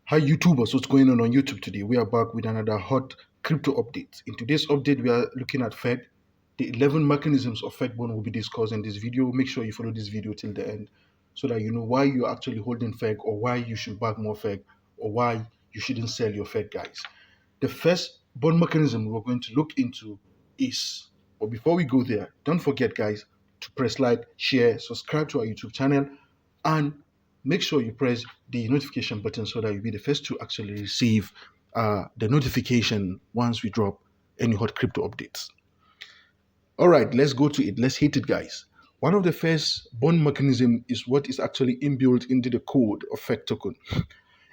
Hi YouTubers, what's going on YouTube today? We are back with another hot crypto update. In today's update, we are looking at FEG. The 11 mechanisms of FEG burn will be discussed in this video. Make sure you follow this video till the end so that you know why you're actually holding FEG, or why you should back more FEG, or why you shouldn't sell your FEG, guys. The first burn mechanism we're going to look into is, but before we go there, don't forget, guys, to press like, share, subscribe to our YouTube channel, and make sure you press the notification button so that you'll be the first to actually receive the notification once we drop any hot crypto updates. All right, let's go to it. Let's hit it, guys. One of the first bond mechanism is what is actually inbuilt into the code of FEG token.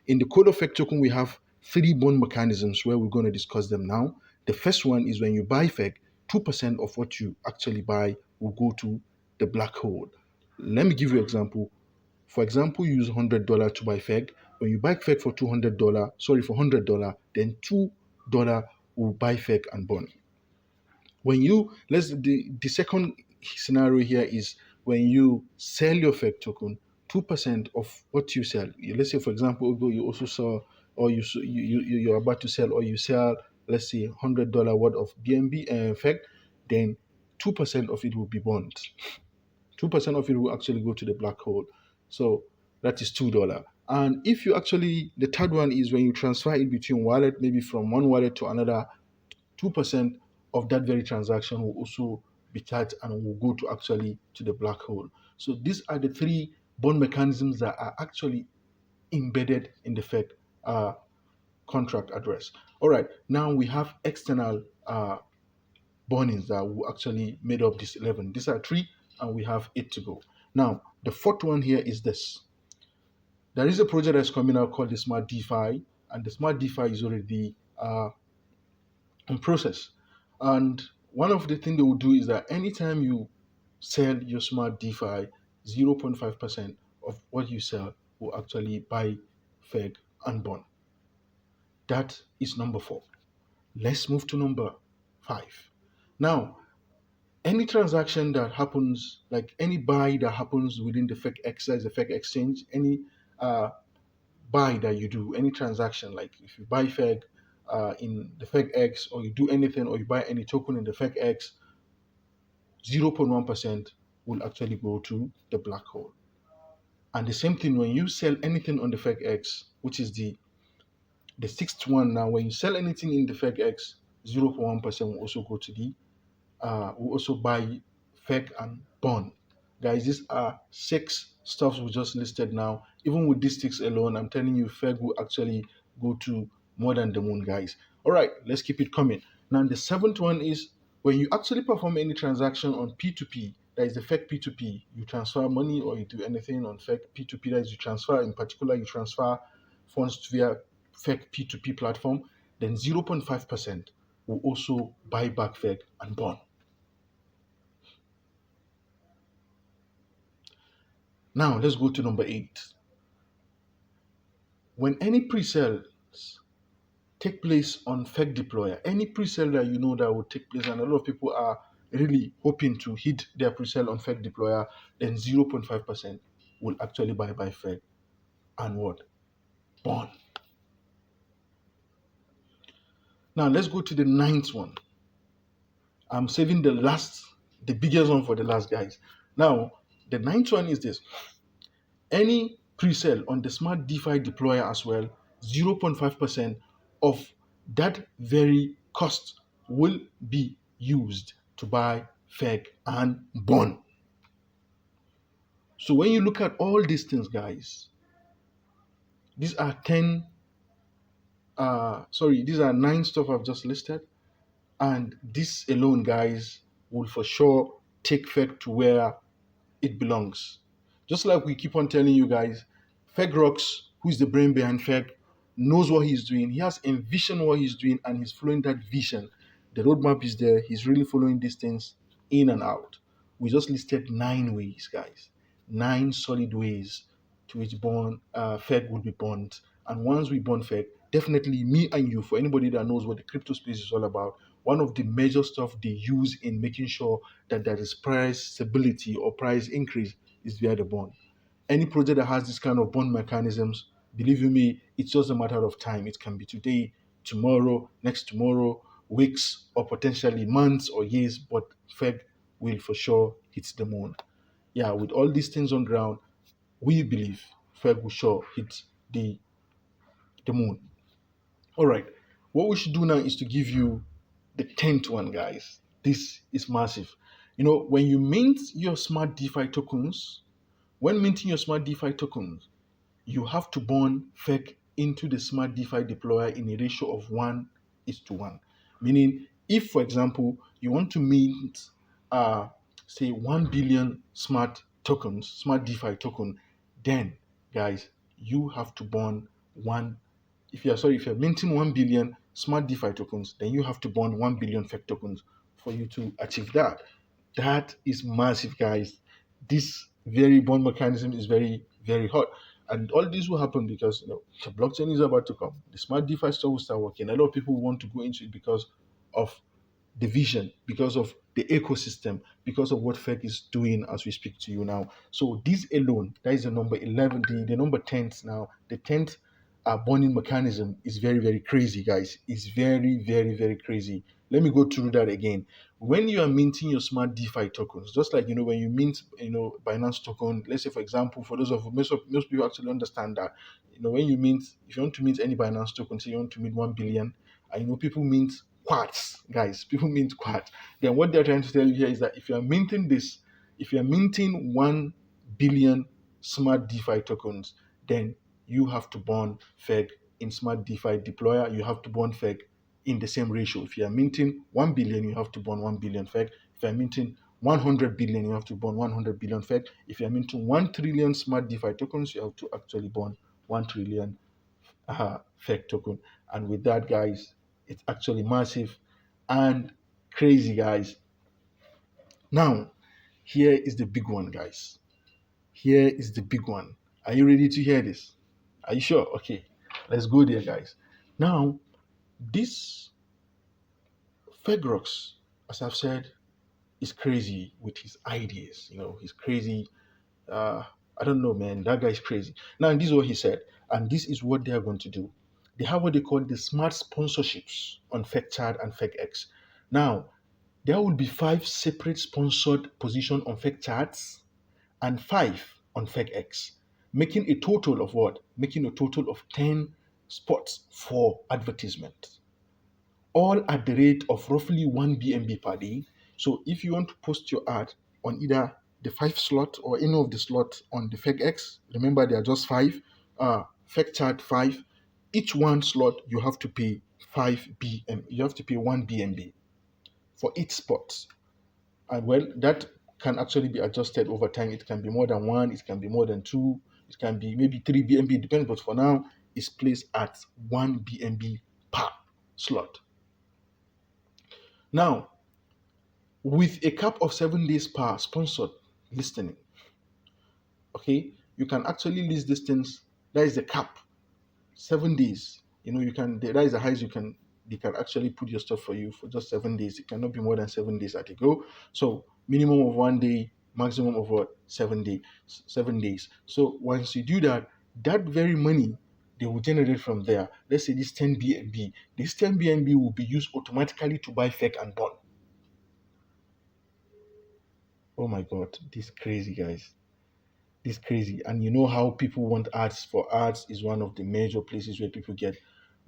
In the code of FEG token, we have three bond mechanisms where we're going to discuss them now. The first one is when you buy FEG, 2% of what you actually buy will go to the black hole. Let me give you an example. For example, you use $100 to buy FEG. When you buy FEG for $100, then $2 will buy FEG and bond. When you the second scenario here is when you sell your FEG token, 2% of what you sell. Let's say, for example, you also saw, or you're about to sell, or you sell, let's say, $100 worth of BNB FEG, then 2% of it will be bonds. 2% of it will actually go to the black hole. So that is $2. And if you actually, the third one is when you transfer it between wallet, maybe from one wallet to another, 2% of that very transaction will also be charged and will go to actually to the black hole. So these are the three bond mechanisms that are actually embedded in the FEG contract address. All right, now we have external bondings that will actually made up this 11. These are three, and we have 8 to go. Now, the fourth one here is this. There is a project that's coming out called the Smart DeFi, and the Smart DeFi is already in process. And one of the things they will do is that anytime you sell your Smart DeFi, 0.5% of what you sell will actually buy FEG and bond. That is number 4. Let's move to number 5. Now, any transaction that happens, like any buy that happens within the FEG exercise, the FEG exchange, any buy that you do, any transaction, like if you buy FEG in the FEG X, or you do anything, or you buy any token in the FEG X, 0.1% will actually go to the black hole. And the same thing when you sell anything on the FEG X, which is the sixth one. Now, when you sell anything in the FEG X, 0.1% will also go to the we also buy FEG and bond. Guys, these are 6 stuffs we just listed now. Even with these 6 alone, I'm telling you, FEG will actually go to more than the moon, guys. All right, let's keep it coming. Now, the 7th one is when you actually perform any transaction on P2P, that is the FEG P2P, you transfer money or you do anything on FEG P2P, that is you transfer, in particular, you transfer funds via FEG P2P platform, then 0.5% will also buy back FEG and bond. Now, let's go to number 8. When any pre-sales take place on FEG deployer, any pre-sale that you know that will take place, and a lot of people are really hoping to hit their pre-sale on FEG deployer, then 0.5% will actually buy FEG and what? Bond. Now, let's go to the 9th one. I'm saving the biggest one for the last, guys. Now, the 9th one is this. Any pre-sale on the Smart DeFi deployer as well, 0.5% of that very cost will be used to buy FEG and bond. So when you look at all these things, guys, these are 9 stuff I've just listed, and this alone, guys, will for sure take FEG to where it belongs. Just like we keep on telling you guys, FEG Rocks, who is the brain behind FEG, knows what he's doing. He has envisioned what he's doing, and he's following that vision. The roadmap is there. He's really following these things in and out. We just listed 9 ways, guys. 9 solid ways to which FEG will be bond. And once we bond FEG, definitely me and you, for anybody that knows what the crypto space is all about, one of the major stuff they use in making sure that there is price stability or price increase is via the bond. Any project that has this kind of bond mechanisms, Believe you me, it's just a matter of time. It can be today, tomorrow, next tomorrow, weeks, or potentially months or years, but FEG will for sure hit the moon. Yeah, with all these things on ground, we believe FEG will sure hit the moon. All right. What we should do now is to give you the 10th one, guys. This is massive. When you mint your smart DeFi tokens, when minting your smart DeFi tokens, you have to burn FEC into the smart DeFi deployer in a ratio of 1:1. Meaning, if, for example, you want to mint, say, 1 billion smart tokens, smart DeFi token, then, guys, you have to burn one. If you're minting 1 billion smart DeFi tokens, then you have to burn 1 billion FEC tokens for you to achieve that. That is massive, guys. This very bond mechanism is very, very hot. And all this will happen because the blockchain is about to come. The smart DeFi stuff will start working. A lot of people want to go into it because of the vision, because of the ecosystem, because of what FEC is doing as we speak to you now. So this alone, that is the number 11, the number 10th now. The 10th bonding mechanism is very, very crazy, guys. It's very, very, very crazy. Let me go through that again. When you are minting your smart DeFi tokens, just like when you mint Binance token, let's say for example, for those of most people actually understand that when you mint, if you want to mint any Binance token, say you want to mint 1 billion, and people mint quartz, guys. People mint quartz. Then what they're trying to tell you here is that if you are minting this, if you are minting 1 billion smart DeFi tokens, then you have to burn FEG in smart DeFi deployer. You have to burn FEG in the same ratio. If you are minting 1 billion, you have to burn 1 billion FEG. If you are minting 100 billion, you have to burn 100 billion FEG. If you are minting 1 trillion smart DeFi tokens, you have to actually burn 1 trillion FEG token. And with that, guys, it's actually massive and crazy, guys. Now, here is the big one, guys. Here is the big one. Are you ready to hear this? Are you sure? Okay, let's go there, guys. Now, this Fegrox, as I've said, is crazy with his ideas. He's crazy. I don't know, man. That guy's crazy. Now, this is what he said, and this is what they are going to do. They have what they call the smart sponsorships on FECCHAT and FECX. Now, there will be 5 separate sponsored positions on FECCHATs and 5 on FECX, making a total of what? Making a total of 10 spots for advertisement, all at the rate of roughly 1 BNB per day. So if you want to post your ad on either the 5 slot or any of the slots on the FECX, remember they are just 5, FECCHAT 5, each one slot you have to pay 5 BM, you have to pay 1 BNB for each spot. And well, that can actually be adjusted over time. It can be more than 1, it can be more than 2, it can be maybe 3 BNB, depends. But for now, it's placed at 1 BNB per slot. Now, with a cap of 7 days per sponsored listening, okay, you can actually list these things. That is the cap, 7 days. You can, that is the highest they can actually put your stuff for you for just 7 days. It cannot be more than 7 days at a go. So minimum of 1 day, maximum of what? 7 days. So once you do that, that very money they will generate from there. Let's say this 10 BNB. This 10 BNB will be used automatically to buy FEC and bond. Oh my God, this crazy, guys. This crazy. And you know how people want ads. For ads is one of the major places where people get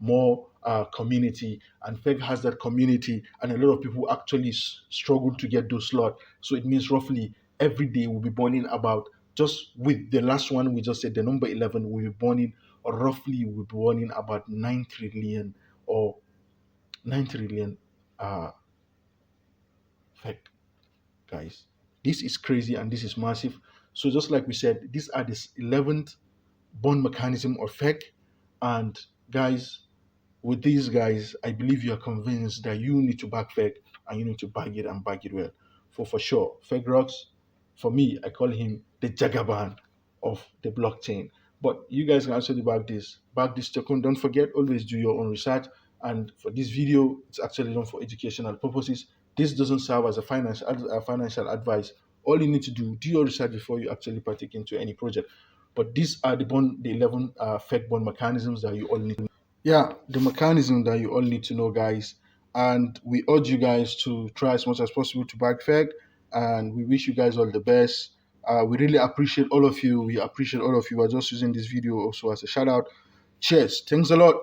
more community, and FEG has that community, and a lot of people actually struggle to get those slots. So it means roughly every day we'll be burning about, just with the last one we just said, the number 11, we'll be burning, or roughly we'll be burning about 9 trillion or 9 trillion FEG, guys. This is crazy and this is massive. So just like we said, these are the 11th bond mechanism or FEG. And guys, with these guys, I believe you are convinced that you need to back FEG, and you need to back it and back it well. For sure. FEG rocks. For me, I call him the Jagaban of the blockchain. But you guys can actually back this token. Don't forget, always do your own research. And for this video, it's actually done for educational purposes. This doesn't serve as a financial advice. All you need to do your research before you actually partake into any project. But these are the 11 FEG burn mechanisms that you all need. Yeah, the mechanism that you all need to know, guys. And we urge you guys to try as much as possible to back FEG, and we wish you guys all the best. We really appreciate all of you. We appreciate all of you. We're just using this video also as a shout out. Cheers. Thanks a lot.